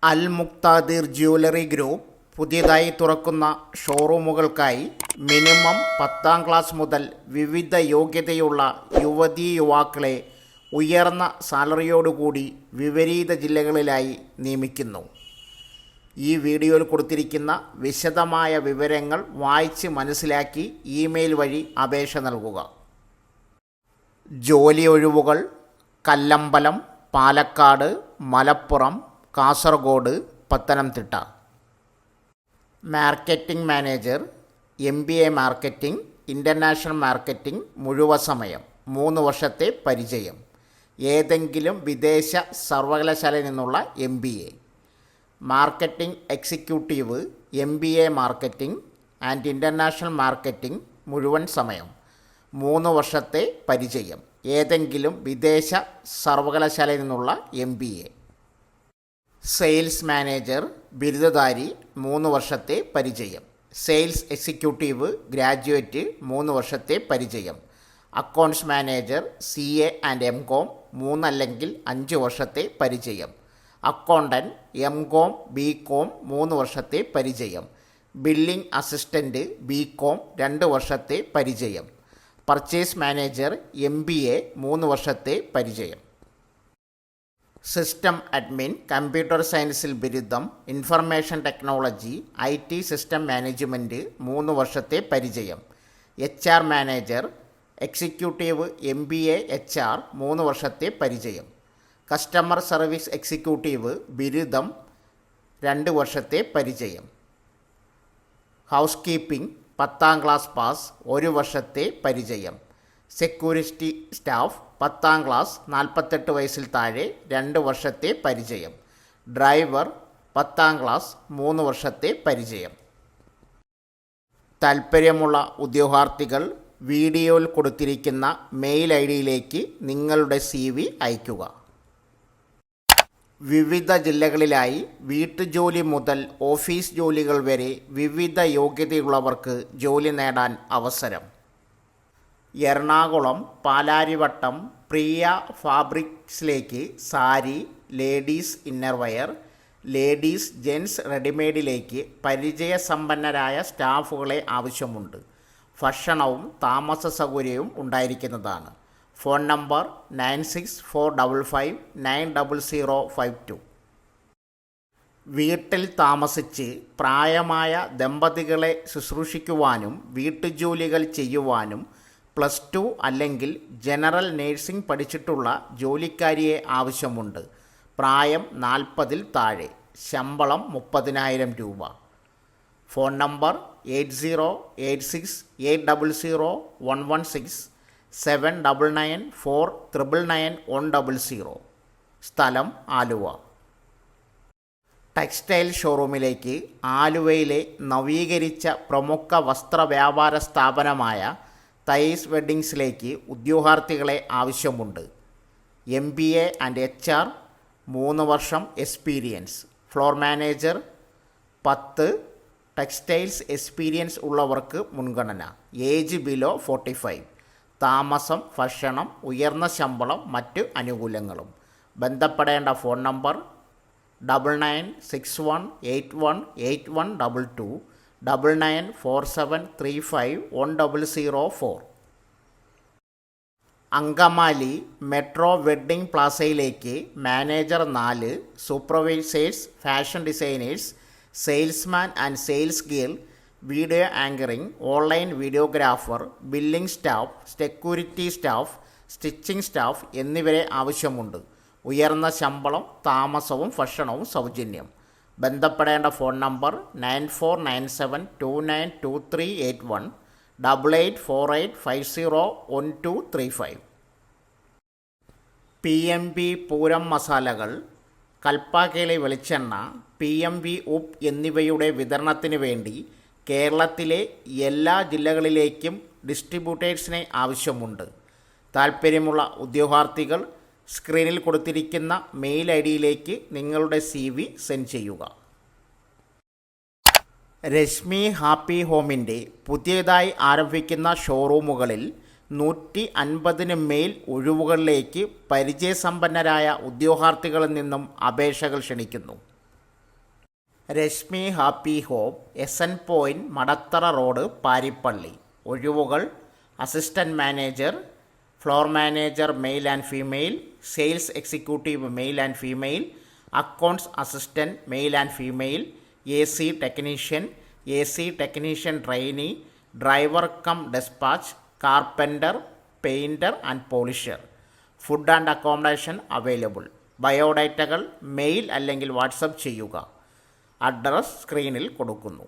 അൽ Muqtadir jewellery group പുതിയതായി തുറക്കുന്ന ഷോറൂമുകൾക്കായി minimum 10ാം class മുതൽ വിവിധ യോഗ്യതയുള്ള യുവതീ യുവാക്കളെ ഉയർന്ന സാലറിയോടുകൂടി വിപരീത ജില്ലകളിലായി നിയമിക്കുന്നു. ഈ വീഡിയോയിൽ കൊടുത്തിരിക്കുന്ന വിശദമായ വിവരങ്ങൾ വായിച്ച് മനസ്സിലാക്കി ഇമെയിൽ വഴി അപേക്ഷ നൽകുക. ജോലി ഒഴിവുകൾ Kallambalam, Palakkad, Malappuram, Kasaragod, Pathanamthitta. Marketing manager, MBA marketing, international marketing, മുഴുവൻ സമയം, 3 വർഷത്തെ പരിചയം, ഏതെങ്കിലും വിദേശ സർവകലാശാലയിൽ നിന്നുള്ള MBA. Marketing executive, MBA marketing and international marketing, മുഴുവൻ സമയം, 3 വർഷത്തെ പരിചയം, ഏതെങ്കിലും വിദേശ സർവകലാശാലയിൽ നിന്നുള്ള MBA. സെയിൽസ് മാനേജർ, ബിരുദധാരി, 3 വർഷത്തെ പരിചയം. സെയിൽസ് എക്സിക്യൂട്ടീവ് ഗ്രാജുവേറ്റ്, 3 വർഷത്തെ പരിചയം. Accounts manager, CA and MCOM, 3 അല്ലെങ്കിൽ 5 വർഷത്തെ പരിചയം. അക്കൗണ്ടൻറ്റ്, MCOM, BCOM, 3 വർഷത്തെ പരിചയം. ബില്ലിംഗ് അസിസ്റ്റൻറ്റ്, BCOM, 2 വർഷത്തെ പരിചയം. പർച്ചേസ് മാനേജർ, MBA, 3 വർഷത്തെ പരിചയം. സിസ്റ്റം അഡ്മിൻ, കമ്പ്യൂട്ടർ സയൻസിൽ ബിരുദം, information technology, IT system management, 3 വർഷത്തെ പരിചയം. HR manager, executive MBA HR, 3 വർഷത്തെ പരിചയം. കസ്റ്റമർ സർവീസ് എക്സിക്യൂട്ടീവ് ബിരുദം, 2 വർഷത്തെ പരിചയം. ഹൗസ് കീപ്പിംഗ്, 10ാം ക്ലാസ് പാസ്, 1 വർഷത്തെ പരിചയം. സെക്യൂരിറ്റി സ്റ്റാഫ്, 10ാം ക്ലാസ്, 48 വയസ്സിൽ താഴെ, 2 വർഷത്തെ പരിചയം. ഡ്രൈവർ, 10ാം ക്ലാസ്, 3 വർഷത്തെ പരിചയം. താൽപ്പര്യമുള്ള ഉദ്യോഗാർത്ഥികൾ വീഡിയോയിൽ കൊടുത്തിരിക്കുന്ന മെയിൽ ID നിങ്ങളുടെ CV അയയ്ക്കുക. വിവിധ ജില്ലകളിലായി വീട്ടുജോലി മുതൽ ഓഫീസ് ജോലികൾ വരെ വിവിധ യോഗ്യതയുള്ളവർക്ക് ജോലി നേടാൻ അവസരം. എറണാകുളം പാലാരിവട്ടം പ്രിയ ഫാബ്രിക്സിലേക്ക് sari, ladies innerwear, ladies gents റെഡിമെയ്ഡിലേക്ക് പരിചയസമ്പന്നരായ സ്റ്റാഫുകളെ ആവശ്യമുണ്ട്. ഭക്ഷണവും താമസ സൗകര്യവും ഉണ്ടായിരിക്കുന്നതാണ്. Phone number 9645590052. വീട്ടിൽ താമസിച്ച് പ്രായമായ ദമ്പതികളെ ശുശ്രൂഷിക്കുവാനും വീട്ടുജോലികൾ ചെയ്യുവാനും +2 അല്ലെങ്കിൽ ജനറൽ നേഴ്സിംഗ് പഠിച്ചിട്ടുള്ള ജോലിക്കാരിയെ ആവശ്യമുണ്ട്. പ്രായം 40-ൽ താഴെ. ശമ്പളം 30,000 രൂപ. Phone number 8086800116 7994999100. സ്ഥലം ആലുവ. ടെക്സ്റ്റൈൽ ഷോറൂമിലേക്ക് ആലുവയിലെ നവീകരിച്ച പ്രമുഖ വസ്ത്രവ്യാപാര സ്ഥാപനമായ തൈസ് വെഡ്ഡിങ്സിലേക്ക് ഉദ്യോഗാർത്ഥികളെ ആവശ്യമുണ്ട്. MBA ആൻഡ് HR, 3 വർഷം experience. Floor manager 10. Textiles experience ഉള്ളവർക്ക് മുൻഗണന. Age below 45. താമസം, ഭക്ഷണം, ഉയർന്ന ശമ്പളം, മറ്റ് അനുകൂല്യങ്ങളും. ബന്ധപ്പെടേണ്ട ഫോൺ നമ്പർ 9961818122 9947351004. അങ്കമാലി മെട്രോ വെഡ്ഡിംഗ് പ്ലാസയിലേക്ക് manager 4, supervisors, fashion designers, salesman and sales girl, video anchoring, online videographer, billing staff, security staff, stitching staff എന്നിവരെ ആവശ്യമുണ്ട്. ഉയർന്ന ശമ്പളം, താമസവും ഭക്ഷണവും സൗജന്യം. ബന്ധപ്പെടേണ്ട ഫോൺ നമ്പർ 9497292381 8848501235. PMB പൂരം മസാലകൾ, കൽപ്പാക്കേളി വെളിച്ചെണ്ണ, PMB ഉപ്പ് എന്നിവയുടെ വിതരണത്തിന് വേണ്ടി കേരളത്തിലെ എല്ലാ ജില്ലകളിലേക്കും ഡിസ്ട്രിബ്യൂട്ടേഴ്സിനെ ആവശ്യമുണ്ട്. താൽപ്പര്യമുള്ള ഉദ്യോഗാർത്ഥികൾ സ്ക്രീനിൽ കൊടുത്തിരിക്കുന്ന മെയിൽ ID നിങ്ങളുടെ CV സെൻഡ് ചെയ്യുക. രശ്മി ഹാപ്പി ഹോമിൻ്റെ പുതിയതായി ആരംഭിക്കുന്ന ഷോറൂമുകളിൽ 150 മേൽ ഒഴിവുകളിലേക്ക് പരിചയസമ്പന്നരായ ഉദ്യോഗാർത്ഥികളിൽ നിന്നും അപേക്ഷകൾ ക്ഷണിക്കുന്നു. Rashmi happy home, SN point, Madathara road, Paripally. ഒഴിവുകൾ: assistant manager, floor manager male and female, sales executive male and female, accounts assistant male and female, AC technician trainee, driver cum despatch, carpenter, painter and polisher. Food and accommodation available. ബയോഡേറ്റകൾ mail അല്ലെങ്കിൽ WhatsApp ചെയ്യുക. Address സ്ക്രീനിൽ കൊടുക്കുന്നു.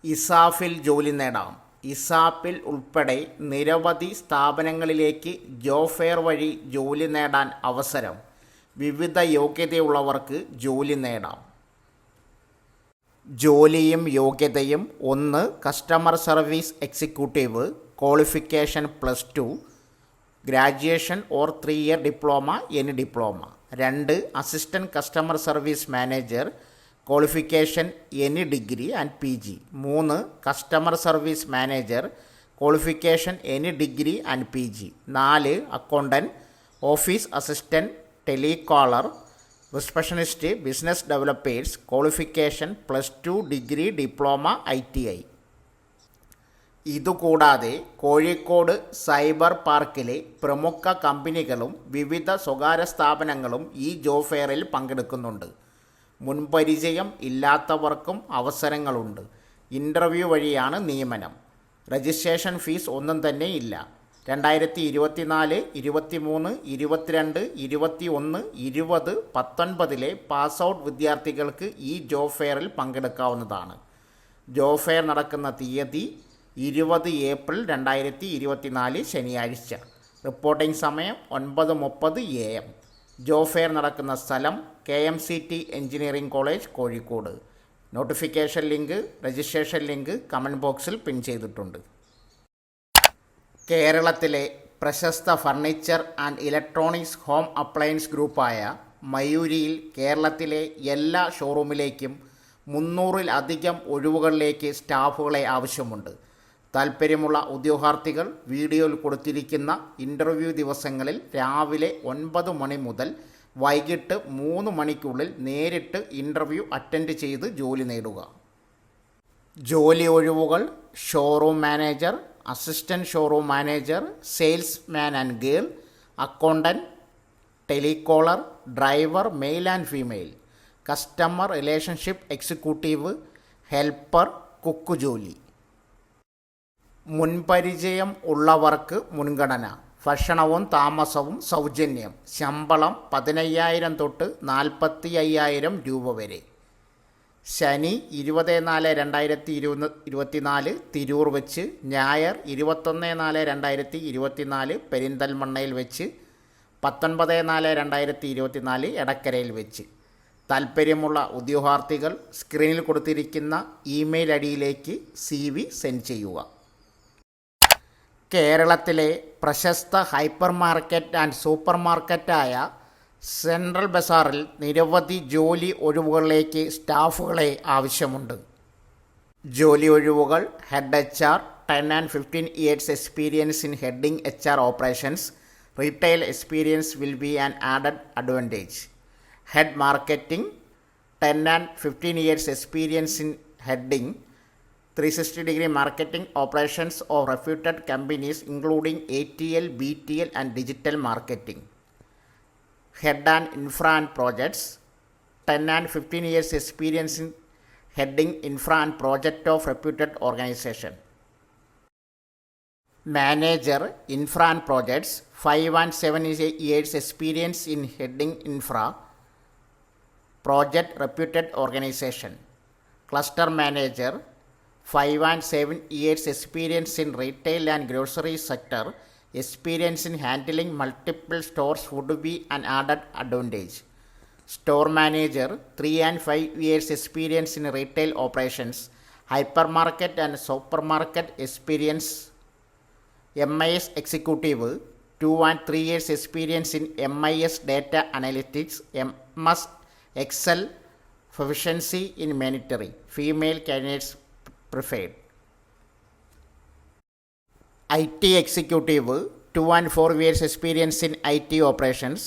ഇസാഫിൽ ജോലി നേടാം. ഇസാഫിൽ ഉൾപ്പെടെ നിരവധി സ്ഥാപനങ്ങളിലേക്ക് job fair വഴി ജോലി നേടാൻ അവസരം. വിവിധ യോഗ്യതയുള്ളവർക്ക് ജോലി നേടാം. ജോലിയും യോഗ്യതയും: 1. Customer service executive, qualification +2, graduation or 3 year diploma, any diploma. 2. Assistant customer service manager, qualification any degree and PG. 3. Customer service manager, qualification any degree and PG. 4. Accountant, office assistant, telecaller, receptionist, business developers, qualification +2, degree, diploma, ITI. ഇതുകൂടാതെ Kozhikode cyber പാർക്കിലെ പ്രമുഖ കമ്പനികളും വിവിധ സ്വകാര്യ സ്ഥാപനങ്ങളും ഈ job ഫെയറിൽ പങ്കെടുക്കുന്നുണ്ട്. മുൻപരിചയം ഇല്ലാത്തവർക്കും അവസരങ്ങളുണ്ട്. ഇൻ്റർവ്യൂ വഴിയാണ് നിയമനം. രജിസ്ട്രേഷൻ ഫീസ് ഒന്നും തന്നെ ഇല്ല. 2024, 23, 22, 21, 20, 19 പാസ് ഔട്ട് വിദ്യാർത്ഥികൾക്ക് ഈ ജോബ് ഫെയറിൽ പങ്കെടുക്കാവുന്നതാണ്. ജോബ് ഫെയർ നടക്കുന്ന തീയതി 20 ഏപ്രിൽ 2024 ശനിയാഴ്ച. റിപ്പോർട്ടിംഗ് സമയം 9:30 AM. ജോബ് ഫെയർ നടക്കുന്ന സ്ഥലം KMCT engineering college, Kozhikode. Notification link, registration link comment ബോക്സിൽ പിൻ ചെയ്തിട്ടുണ്ട്. കേരളത്തിലെ പ്രശസ്ത furniture and electronics home appliance ഗ്രൂപ്പായ മയൂരിയിൽ കേരളത്തിലെ എല്ലാ ഷോറൂമിലേക്കും 300-ലധികം ഒഴിവുകളിലേക്ക് സ്റ്റാഫുകളെ ആവശ്യമുണ്ട്. താൽപ്പര്യമുള്ള ഉദ്യോഗാർത്ഥികൾ വീഡിയോയിൽ കൊടുത്തിരിക്കുന്ന ഇൻ്റർവ്യൂ ദിവസങ്ങളിൽ രാവിലെ 9 മണി മുതൽ വൈകിട്ട് 3 മണിക്കുള്ളിൽ നേരിട്ട് ഇൻ്റർവ്യൂ അറ്റൻഡ് ചെയ്ത് ജോലി നേടുക. ജോലി ഒഴിവുകൾ: showroom manager, assistant showroom manager, salesman and girl, accountant, telecaller, driver mail and female, customer relationship executive, helper, cook ജോലി. മുൻപരിചയം ഉള്ളവർക്ക് മുൻഗണന. ഭക്ഷണവും താമസവും സൗജന്യം. ശമ്പളം 15,000 തൊട്ട് 45,000 രൂപ വരെ. ശനി 20/4/2024 തിരൂർ വെച്ച്, ഞായർ 21/4/2024 പെരിന്തൽമണ്ണയിൽ വെച്ച്, 19/4/2024 എടക്കരയിൽ വെച്ച്. താൽപ്പര്യമുള്ള ഉദ്യോഗാർത്ഥികൾ സ്ക്രീനിൽ കൊടുത്തിരിക്കുന്ന ഇമെയിൽ ഐഡിയിലേക്ക് CV സെൻഡ് ചെയ്യുക. കേരളത്തിലെ പ്രശസ്ത ഹൈപ്പർ മാർക്കറ്റ് ആൻഡ് സൂപ്പർ മാർക്കറ്റായ സെൻട്രൽ ബസാറിൽ നിരവധി ജോലി ഒഴിവുകളിലേക്ക് സ്റ്റാഫുകളെ ആവശ്യമുണ്ട്. ജോലി ഒഴിവുകൾ: head HR, 10 and 15 years experience in heading HR operations. Retail experience will be an added advantage. Head marketing, 10 and 15 years experience in heading 360-degree marketing operations of reputed companies including ATL, BTL and digital marketing. Head and infra and projects, 10 and 15 years experience in heading infra and project of reputed organization. Manager, infra and projects, 5 and 7 years experience in heading infra project reputed organization. Cluster manager, 5 and 7 years experience in retail and grocery sector. Experience in handling multiple stores would be an added advantage. Store manager, 3 and 5 years experience in retail operations, hypermarket and supermarket experience. MIS executive, 2 and 3 years experience in MIS data analytics, MS Excel proficiency in mandatory. Female candidates preferred. IT executive, 2 and 4 years experience in IT operations,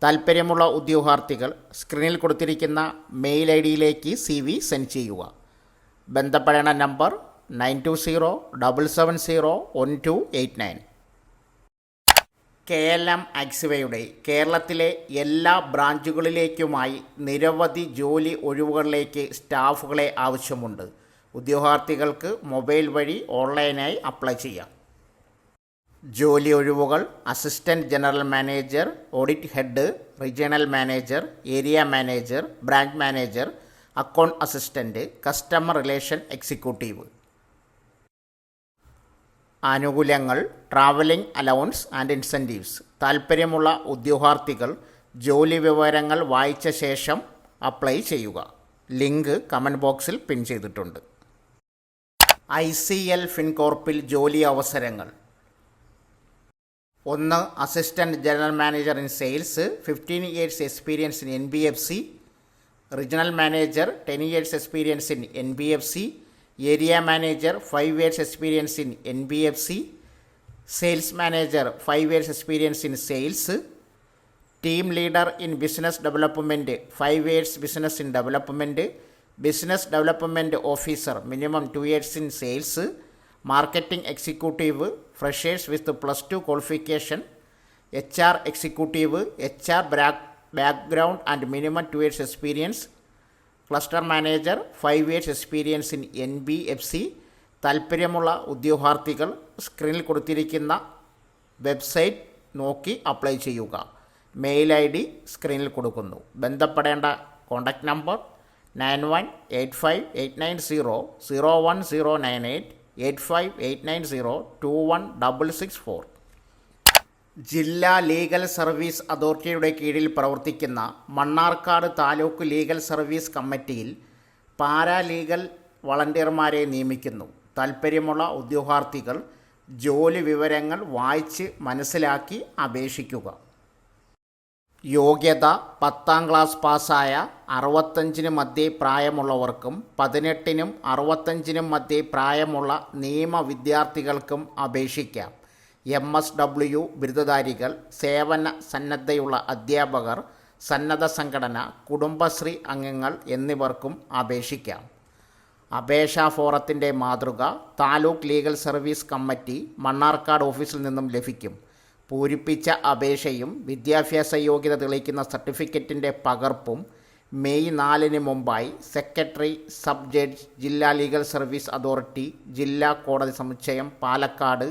താൽപ്പര്യമുള്ള ഉദ്യോഗാർത്ഥികൾ സ്ക്രീനിൽ കൊടുത്തിരിക്കുന്ന mail ID-യിലേക്ക് CV send ചെയ്യുക. ബന്ധപ്പെടേണ്ട number 9207701289. KLM ആക്സിവയുടെ കേരളത്തിലെ എല്ലാ ബ്രാഞ്ചുകളിലേക്കുമായി നിരവധി ജോലി ഒഴിവുകളിലേക്ക് സ്റ്റാഫുകളെ ആവശ്യമുണ്ട്. ഉദ്യോഗാർത്ഥികൾക്ക് മൊബൈൽ വഴി ഓൺലൈനായി അപ്ലൈ ചെയ്യാം. ജോലി ഒഴിവുകൾ: assistant general manager, audit head, regional manager, area manager, branch manager, account assistant, customer relation executive. ആനുകൂല്യങ്ങൾ: ട്രാവലിംഗ് അലവൻസ് ആൻഡ് ഇൻസെൻറ്റീവ്സ്. താൽപ്പര്യമുള്ള ഉദ്യോഗാർത്ഥികൾ ജോലി വിവരങ്ങൾ വായിച്ച ശേഷം അപ്ലൈ ചെയ്യുക. ലിങ്ക് കമൻറ്റ് ബോക്സിൽ പിൻ ചെയ്തിട്ടുണ്ട്. ICL ഫിൻകോർപ്പിൽ ജോലി അവസരങ്ങൾ: 1. Assistant general manager in sales, 15 years experience in NBFC. Regional manager, 10 years experience in NBFC. Area manager, 5 years experience in NBFC. Sales manager, 5 years experience in sales. Team leader in business development, 5 years business in development. Business development officer, minimum 2 years in sales. Marketing executive, freshers with +2 qualification. HR executive, HR background and minimum 2 years experience. Cluster manager, 5 years experience in NBFC. താൽപ്പര്യമുള്ള ഉദ്യോഗാർത്ഥികൾ സ്ക്രീനിൽ കൊടുത്തിരിക്കുന്ന website നോക്കി apply ചെയ്യുക. Mail ID സ്ക്രീനിൽ കൊടുക്കുന്നു. ബന്ധപ്പെടേണ്ട contact number 918589001098, 8589021664. ജില്ലാ ലീഗൽ സർവീസ് അതോറിറ്റിയുടെ കീഴിൽ പ്രവർത്തിക്കുന്ന മണ്ണാർക്കാട് താലൂക്ക് ലീഗൽ സർവീസ് കമ്മിറ്റിയിൽ പാരാലീഗൽ വളണ്ടിയർമാരെ നിയമിക്കുന്നു. താൽപ്പര്യമുള്ള ഉദ്യോഗാർത്ഥികൾ ജോലി വിവരങ്ങൾ വായിച്ച് മനസ്സിലാക്കി അപേക്ഷിക്കുക. യോഗ്യത: 10ാം ക്ലാസ് പാസ്സായ 65 മധ്യേ പ്രായമുള്ളവർക്കും 18നും 65നും മധ്യേ പ്രായമുള്ള നിയമ വിദ്യാർത്ഥികൾക്കും അപേക്ഷിക്കാം. MSW ബിരുദധാരികൾ, സേവന സന്നദ്ധയുള്ള അധ്യാപകർ, സന്നദ്ധ സംഘടന, കുടുംബശ്രീ അംഗങ്ങൾ എന്നിവർക്കും അപേക്ഷിക്കാം. അപേക്ഷാ ഫോറത്തിൻ്റെ മാതൃക taluk legal service committee Mannarkkad ഓഫീസിൽ നിന്നും ലഭിക്കും. പൂരിപ്പിച്ച അപേക്ഷയും വിദ്യാഭ്യാസ യോഗ്യത തെളിയിക്കുന്ന സർട്ടിഫിക്കറ്റിൻ്റെ പകർപ്പും മെയ് 4 മുമ്പായി സെക്രട്ടറി സബ് ജഡ്ജ് ജില്ലാ ലീഗൽ സർവീസ് അതോറിറ്റി, ജില്ലാ കോടതി സമുച്ചയം, പാലക്കാട്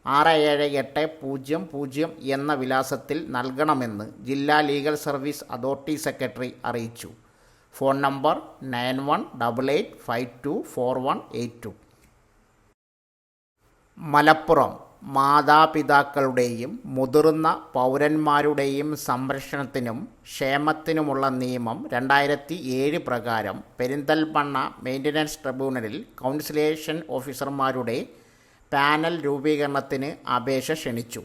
67800 എന്ന വിലാസത്തിൽ നൽകണമെന്ന് ജില്ലാ ലീഗൽ സർവീസ് അതോറിറ്റി സെക്രട്ടറി അറിയിച്ചു. Phone number 9188524182. മലപ്പുറം മാതാപിതാക്കളുടെയും മുതിർന്ന പൗരന്മാരുടെയും സംരക്ഷണത്തിനും ക്ഷേമത്തിനുമുള്ള നിയമം 2007 പ്രകാരം പെരിന്തൽമണ്ണ മെയിൻ്റനൻസ് ട്രിബ്യൂണലിൽ കൗൺസിലേഷൻ ഓഫീസർമാരുടെ പാനൽ രൂപീകരണത്തിന് അപേക്ഷ ക്ഷണിച്ചു.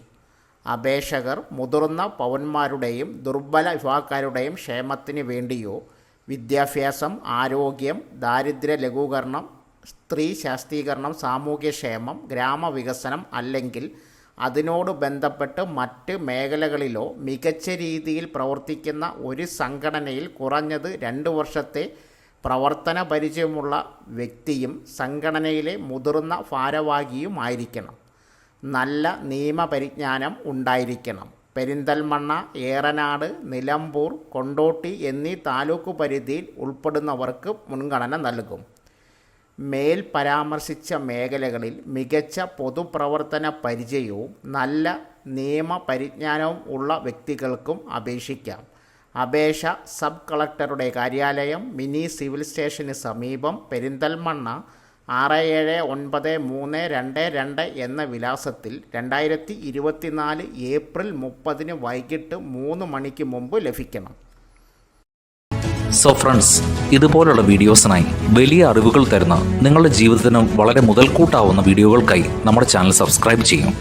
അപേക്ഷകർ മുതിർന്ന പൗരന്മാരുടെയും ദുർബല വിഭാഗക്കാരുടെയും ക്ഷേമത്തിന് വേണ്ടിയോ വിദ്യാഭ്യാസം, ആരോഗ്യം, ദാരിദ്ര്യ ലഘൂകരണം, സ്ത്രീ ശാക്തീകരണം, സാമൂഹ്യക്ഷേമം, ഗ്രാമവികസനം അല്ലെങ്കിൽ അതിനോട് ബന്ധപ്പെട്ട് മറ്റ് മേഖലകളിലോ മികച്ച രീതിയിൽ പ്രവർത്തിക്കുന്ന ഒരു സംഘടനയിൽ കുറഞ്ഞത് 2 വർഷത്തെ പ്രവർത്തന പരിചയമുള്ള വ്യക്തിയും സംഘടനയിലെ മുതിർന്ന ഭാരവാഹിയുമായിരിക്കണം. നല്ല നിയമപരിജ്ഞാനം ഉണ്ടായിരിക്കണം. പെരിന്തൽമണ്ണ, ഏറനാട്, നിലമ്പൂർ, കൊണ്ടോട്ടി എന്നീ താലൂക്ക് പരിധിയിൽ ഉൾപ്പെടുന്നവർക്ക് മുൻഗണന നൽകും. മേൽ പരാമർശിച്ച മേഖലകളിൽ മികച്ച പൊതുപ്രവർത്തന പരിചയവും നല്ല നിയമപരിജ്ഞാനവും ഉള്ള വ്യക്തികൾക്കും അപേക്ഷിക്കാം. അപേക്ഷ സബ് കളക്ടറുടെ കാര്യാലയം, മിനി സിവിൽ സ്റ്റേഷന് സമീപം, പെരിന്തൽമണ്ണ 679322 എന്ന വിലാസത്തിൽ 2024 ഏപ്രിൽ 30 വൈകിട്ട് 3 മണിക്ക് മുമ്പ് ലഭിക്കണം. സോ ഫ്രണ്ട്സ്, ഇതുപോലുള്ള വീഡിയോസിനായി വലിയ അറിവുകൾ തരുന്ന നിങ്ങളുടെ ജീവിതത്തിന് വളരെ മുതൽക്കൂട്ടാവുന്ന വീഡിയോകൾക്കായി നമ്മുടെ ചാനൽ സബ്സ്ക്രൈബ് ചെയ്യും.